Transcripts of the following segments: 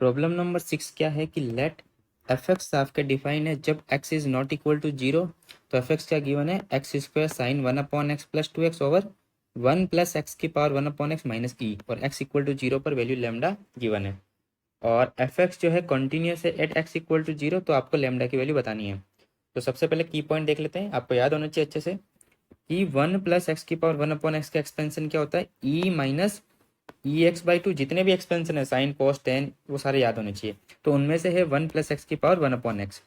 Problem number 6 क्या है कि लेट एफ एक्स आपका डिफाइन है जब x is not equal to zero. तो एफ एक्स क्या गिवन है, x square sine 1/x plus 2x over 1 plus x की पावर 1/x माइनस ई, और एक्स इक्वल टू जीरो पर वैल्यू लेमडा गिवन है। और एफ एक्स जो है कॉन्टिन्यूस है at x equal to zero, तो आपको लेमडा की वैल्यू बतानी है। तो सबसे पहले की पॉइंट देख लेते हैं, आपको याद होना चाहिए अच्छे से कि 1 प्लस एक्स की पावर 1/x का एक्सपेंशन क्या होता है, e minus e x by two. जितने भी एक्सपेंशन है साइन कोस टेन वो सारे याद होने चाहिए। तो उनमें से है 1 प्लस एक्स की power 1/x,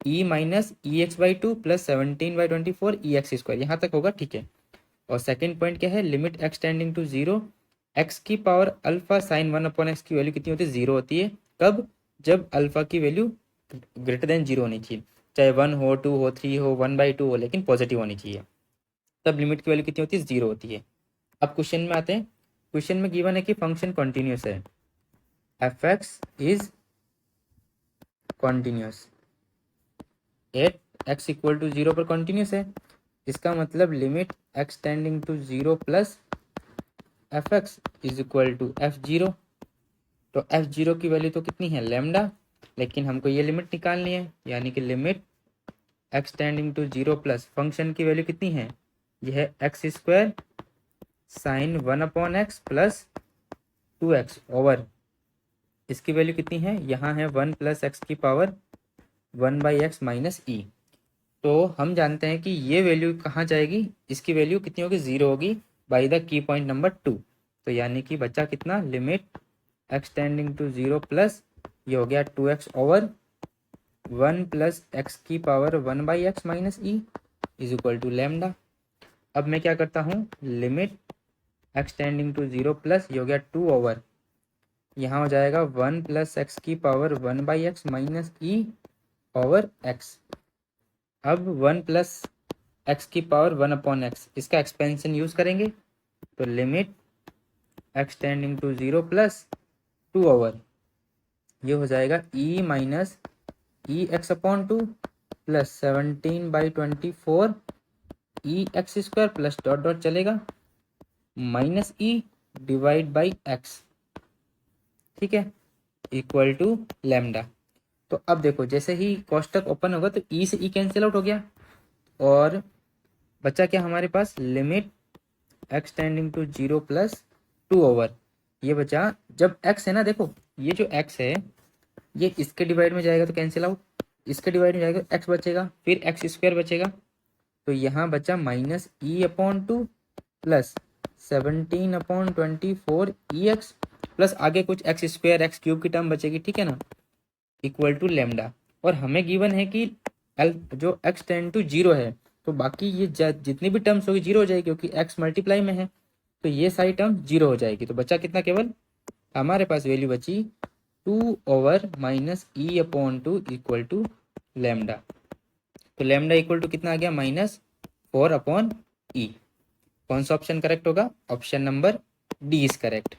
E minus e x by to plus 17/24 e x square, यहाँ तक होगा ठीक है। और सेकंड पॉइंट क्या है, limit x tending to zero, x की पावर अल्फा साइन 1/x की वैल्यू कितनी होती है, जीरो होती है। कब, जब अल्फा की वैल्यू ग्रेटर देन जीरो होनी चाहिए, चाहे 1 हो 2 हो 3 हो 1/2 हो, लेकिन पॉजिटिव होनी चाहिए, तब लिमिट की वैल्यू कितनी होती है, जीरो होती है। अब क्वेश्चन में आते हैं। क्वेश्चन में गिवन है कि फंक्शन कॉन्टिन्यूस है, f x is continuous at x equal to zero पर कॉन्टिन्यूस है। इसका मतलब limit x tending to zero plus f x is equal to f zero. तो एफ जीरो की वैल्यू तो कितनी है, लेमडा, लेकिन हमको ये लिमिट निकालनी है, यानी कि limit x tending to zero plus function की वैल्यू कितनी है, यह है x square sine 1/x plus 2x over, इसकी वैल्यू कितनी है, यहाँ है 1 प्लस एक्स की पावर 1/x माइनस ई। तो हम जानते हैं कि ये वैल्यू कहाँ जाएगी, इसकी वैल्यू कितनी होगी, जीरो होगी बाई द की पॉइंट नंबर 2। तो यानी कि बचा कितना, limit x tending to zero plus ये हो गया 2x ओवर 1 प्लस एक्स की power 1/x minus e is equal to lambda. अब मैं क्या करता हूँ, limit x tending to zero plus ये हो गया 2 ओवर, यहाँ हो जाएगा 1 प्लस एक्स की power 1/x minus e over x. अब 1 प्लस एक्स की पावर 1/x, इसका एक्सपेंशन यूज करेंगे, तो limit x tending to zero plus 2 over ये हो जाएगा e minus e x upon two plus 17/24 e x square plus dot dot चलेगा minus e divide by x, ठीक है, इक्वल टू लेमडा। तो अब देखो जैसे ही कोष्टक ओपन होगा तो ई से ई कैंसिल आउट हो गया, और बचा क्या हमारे पास, limit x tending to zero plus 2 over ये बचा। जब एक्स है ना, देखो ये जो एक्स है ये इसके डिवाइड में जाएगा तो कैंसिल आउट, इसके डिवाइड में जाएगा एक्स बचेगा, फिर एक्स स्क्वायर बचेगा, तो यहाँ बचा minus e upon two plus 17/24 e x plus आगे कुछ एक्स स्क्वायर एक्स क्यूब की टर्म बचेगी, ठीक है ना, इक्वल टू लेमडा। और हमें गिवन है कि एल जो एक्स टेंड टू जीरो है, तो बाकी ये जितनी भी टर्म्स होगी जीरो हो जाएगी, क्योंकि एक्स मल्टीप्लाई में है, तो ये सारी टर्म जीरो हो जाएगी। तो बचा कितना, केवल हमारे पास वैल्यू बची 2 over minus e upon two equal to lambda. तो लेमडा इक्वल टू कितना आ गया, -4/ई। कौन सा ऑप्शन करेक्ट होगा, option number D is correct.